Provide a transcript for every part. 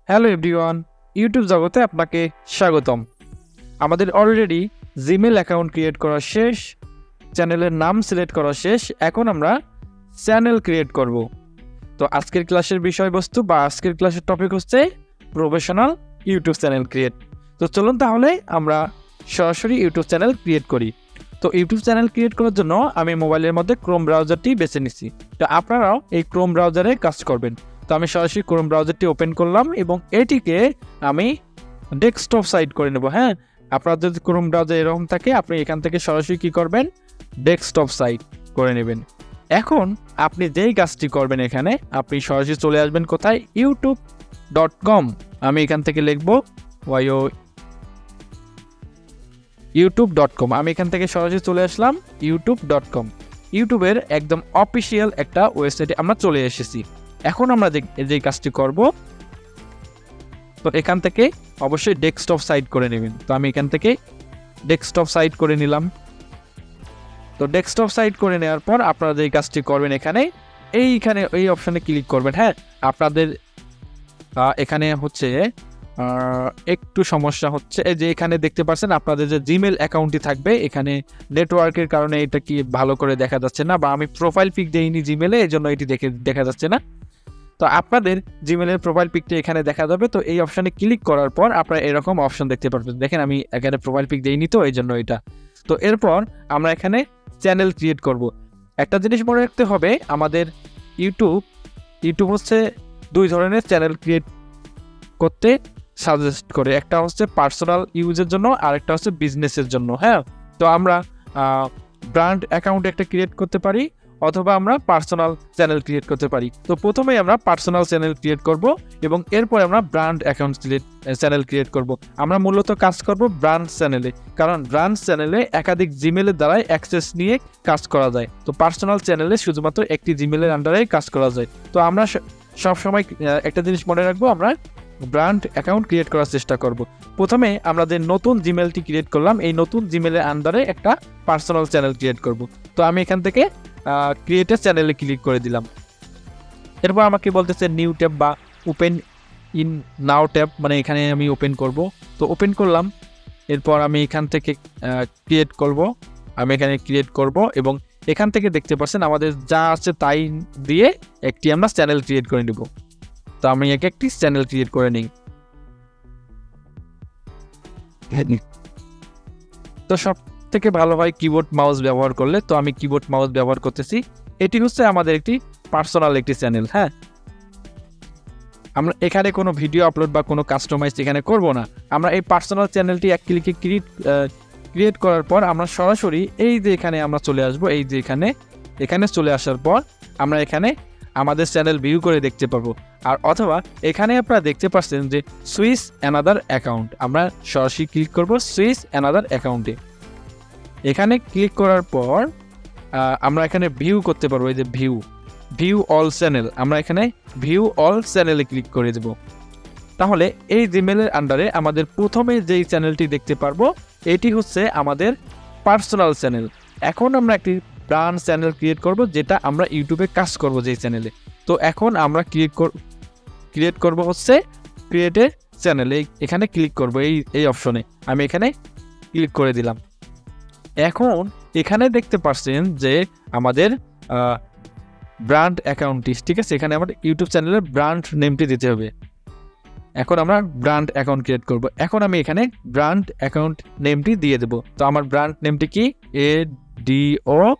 Hello everyone, YouTube জগতে আপনাকে স্বাগতম। আমাদের অলরেডি জিমেল অ্যাকাউন্ট ক্রিয়েট করা শেষ, চ্যানেলের নাম সিলেক্ট করা শেষ। এখন আমরা চ্যানেল ক্রিয়েট করব। তো আজকের ক্লাসের বিষয়বস্তু বা আজকের ক্লাসের টপিক হচ্ছে প্রফেশনাল ইউটিউব চ্যানেল ক্রিয়েট। তো চলুন তাহলে আমরা সরাসরি ইউটিউব চ্যানেল ক্রিয়েট করি। তো ইউটিউব চ্যানেল ক্রিয়েট করার জন্য আমি মোবাইলের মধ্যে ক্রোম ব্রাউজারটি বেছে নিচ্ছি। তো আপনারাও এই ক্রোম ব্রাউজারে কাজ করবেন। তো আমি সরাসরি ক্রোম ব্রাউজারটি ওপেন করলাম এবং এটিকে আমি ডেস্কটপ সাইট করে নেব। হ্যাঁ, আপনার যদি ক্রোম ব্রাউজার এরকম থাকে, আপনি এখান থেকে সরাসরি কী করবেন, ডেস্কটপ সাইট করে নেবেন। এখন আপনি যেই কাজটি করবেন, এখানে আপনি সরাসরি চলে আসবেন কোথায়, youtube.com। আমি এখান থেকে লিখব youtube.com। আমি এখান থেকে সরাসরি চলে আসলাম youtube.com। ইউটিউবের একদম অফিসিয়াল একটা ওয়েবসাইটে আমরা চলে এসেছি। এখন আমরা যে কাজটি করব, তো এখান থেকে অবশ্যই ডেস্কটপ সাইট করে নেবেন। তো আমি এখান থেকে ডেস্কটপ সাইট করে নিলাম। তো ডেস্কটপ সাইট করে নেওয়ার পর আপনারা যে কাজটি করবেন, এইখানে এই অপশানে ক্লিক করবেন। হ্যাঁ, আপনাদের এখানে হচ্ছে একটু সমস্যা হচ্ছে, এই যে এখানে দেখতে পাচ্ছেন আপনাদের যে জিমেল অ্যাকাউন্টটি থাকবে, এখানে নেটওয়ার্কের কারণে এটা কি ভালো করে দেখা যাচ্ছে না, বা আমি প্রোফাইল পিক দেইনি জিমেলে, এই জন্য এটি দেখা যাচ্ছে না। তো আপনাদের জিমেলের প্রোফাইল পিকটা এখানে দেখা যাবে। তো এই অপশানে ক্লিক করার পর আপনারা এরকম অপশন দেখতে পারবেন। দেখেন আমি এখানে প্রোফাইল পিক দেইনি, তো এই জন্য এটা। তো এরপর আমরা এখানে চ্যানেল ক্রিয়েট করব। একটা জিনিস মনে রাখতে হবে, আমাদের ইউটিউব হচ্ছে দুই ধরনের চ্যানেল ক্রিয়েট করতে সাজেস্ট করে। একটা হচ্ছে পার্সোনাল ইউজের জন্য, আর একটা হচ্ছে বিজনেসের জন্য। হ্যাঁ, তো আমরা ব্র্যান্ড অ্যাকাউন্ট একটা ক্রিয়েট করতে পারি, অথবা আমরা পার্সোনাল চ্যানেল ক্রিয়েট করতে পারি। তো প্রথমেই আমরা পার্সোনাল চ্যানেল ক্রিয়েট করব এবং এরপর আমরা ব্র্যান্ড অ্যাকাউন্ট চ্যানেল ক্রিয়েট করব। আমরা মূলত কাজ করব ব্র্যান্ড চ্যানেলে, কারণ ব্র্যান্ড চ্যানেলে একাধিক জিমেলের দ্বারাই অ্যাক্সেস নিয়ে কাজ করা যায়। তো পার্সোনাল চ্যানেলে শুধুমাত্র একটি জিমেলের আন্ডারেই কাজ করা যায়। তো আমরা সবসময় একটা জিনিস মনে রাখবো, আমরা ব্র্যান্ড অ্যাকাউন্ট ক্রিয়েট করার চেষ্টা করব। প্রথমে আমরা যে নতুন জিমেলটি ক্রিয়েট করলাম, এই নতুন জিমেলের আন্ডারে একটা পার্সোনাল চ্যানেল ক্রিয়েট করব। তো আমি এখান থেকে ক্রিয়েটার চ্যানেলে ক্লিক করে দিলাম। এরপর আমাকে বলতেছে নিউ ট্যাব বা ওপেন ইন নাও ট্যাব, মানে এখানে আমি ওপেন করব। তো ওপেন করলাম। এরপর আমি এখান থেকে ক্রিয়েট করব। আমি এখানে ক্রিয়েট করব এবং এখান থেকে দেখতে পাচ্ছেন আমাদের যা আছে তাই দিয়ে একটি আমরা চ্যানেল ক্রিয়েট করে নেব। তো আমি একটি চ্যানেল ক্রিয়েট করে নিই। তো সব থেকে ভালো হয় কিবোর্ড মাউস ব্যবহার করলে। তো আমি কিবোর্ড মাউস ব্যবহার করতেছি। এটি হচ্ছে আমাদের একটি পার্সোনাল একটি চ্যানেল। হ্যাঁ, আমরা এখানে কোনো ভিডিও আপলোড বা কোনো কাস্টমাইজ এখানে করব না। আমরা এই পার্সোনাল চ্যানেলটি এক ক্লিকে ক্রিয়েট করার পর আমরা সরাসরি এই যে এখানে আমরা চলে আসব। এই যে এখানে চলে আসার পর আমরা এখানে আমাদের চ্যানেল ভিউ করে দেখতে পারবো। আর অথবা এখানে আপনারা দেখতে পাচ্ছেন যে সুইচ অ্যানাদার অ্যাকাউন্ট, আমরা সরাসরি ক্লিক করব সুইচ অ্যানাদার অ্যাকাউন্টে। এখানে ক্লিক করার পর আমরা এখানে ভিউ করতে পারবো। এই যে ভিউ অল চ্যানেল, আমরা এখানে ভিউ অল চ্যানেলে ক্লিক করে দেব। তাহলে এই জিমেলের আন্ডারে আমাদের প্রথমে যেই চ্যানেলটি দেখতে পারবো, এটি হচ্ছে আমাদের পার্সোনাল চ্যানেল। এখন আমরা একটি ব্র্যান্ড চ্যানেল ক্রিয়েট করব, যেটা আমরা ইউটিউবে কাজ করব যেই চ্যানেলে। তো এখন আমরা ক্রিয়েট করব হচ্ছে ক্রিয়েটে চ্যানেল। এখানে ক্লিক করব এই অপশনে। আমি এখানে ক্লিক করে দিলাম। এখন এখানে দেখতে পাচ্ছেন যে আমাদের ব্র্যান্ড অ্যাকাউন্টটি, ঠিক আছে, এখানে আমার ইউটিউব চ্যানেলের ব্র্যান্ড নেমটি দিতে হবে। এখন আমরা ব্র্যান্ড অ্যাকাউন্ট ক্রিয়েট করব। এখন আমি এখানে ব্র্যান্ড অ্যাকাউন্ট নেমটি দিয়ে দেব। তো আমার ব্র্যান্ড নেমটি কি, ADO।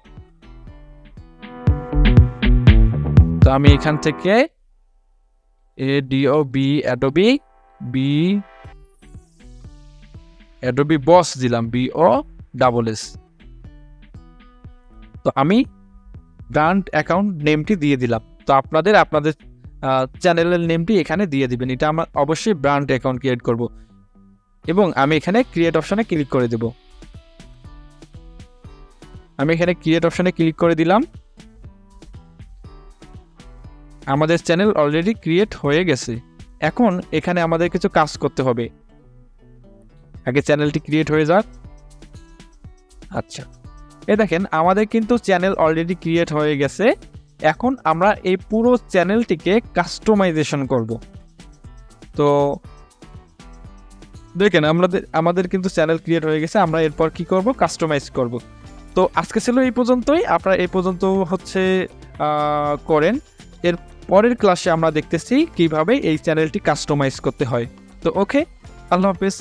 তো আমি এখান থেকে অ্যাডোবি বস দিলাম, BOSS। তো আমি ব্র্যান্ড অ্যাকাউন্ট নেমটি দিয়ে দিলাম। তো আপনাদের চ্যানেলের নেমটি এখানে দিয়ে দিবেন। এটা আমরা অবশ্যই ব্র্যান্ড অ্যাকাউন্ট ক্রিয়েট করব এবং আমি এখানে ক্রিয়েট অপশনে ক্লিক করে দেব। আমি এখানে ক্রিয়েট অপশনে ক্লিক করে দিলাম। আমাদের চ্যানেল অলরেডি ক্রিয়েট হয়ে গেছে। এখন এখানে আমাদের কিছু কাজ করতে হবে। আগে চ্যানেলটি ক্রিয়েট হয়ে যাক। আচ্ছা, দেখেন আমাদের কিন্তু চ্যানেল অলরেডি ক্রিয়েট হয়ে গেছে। এখন আমরা এই পুরো চ্যানেলটিকে কাস্টমাইজেশন করব। তো দেখেন আমাদের কিন্তু চ্যানেল ক্রিয়েট হয়ে গেছে। আমরা এরপর কি করব, কাস্টমাইজ করব। তো আজকে ছিল এই পর্যন্তই, আপনারা এই পর্যন্ত হচ্ছে করেন। এর পরের ক্লাসে আমরা দেখতেছি কিভাবে এই চ্যানেলটি কাস্টমাইজ করতে হয়। তো ওকে, আল্লাহ হাফেজ।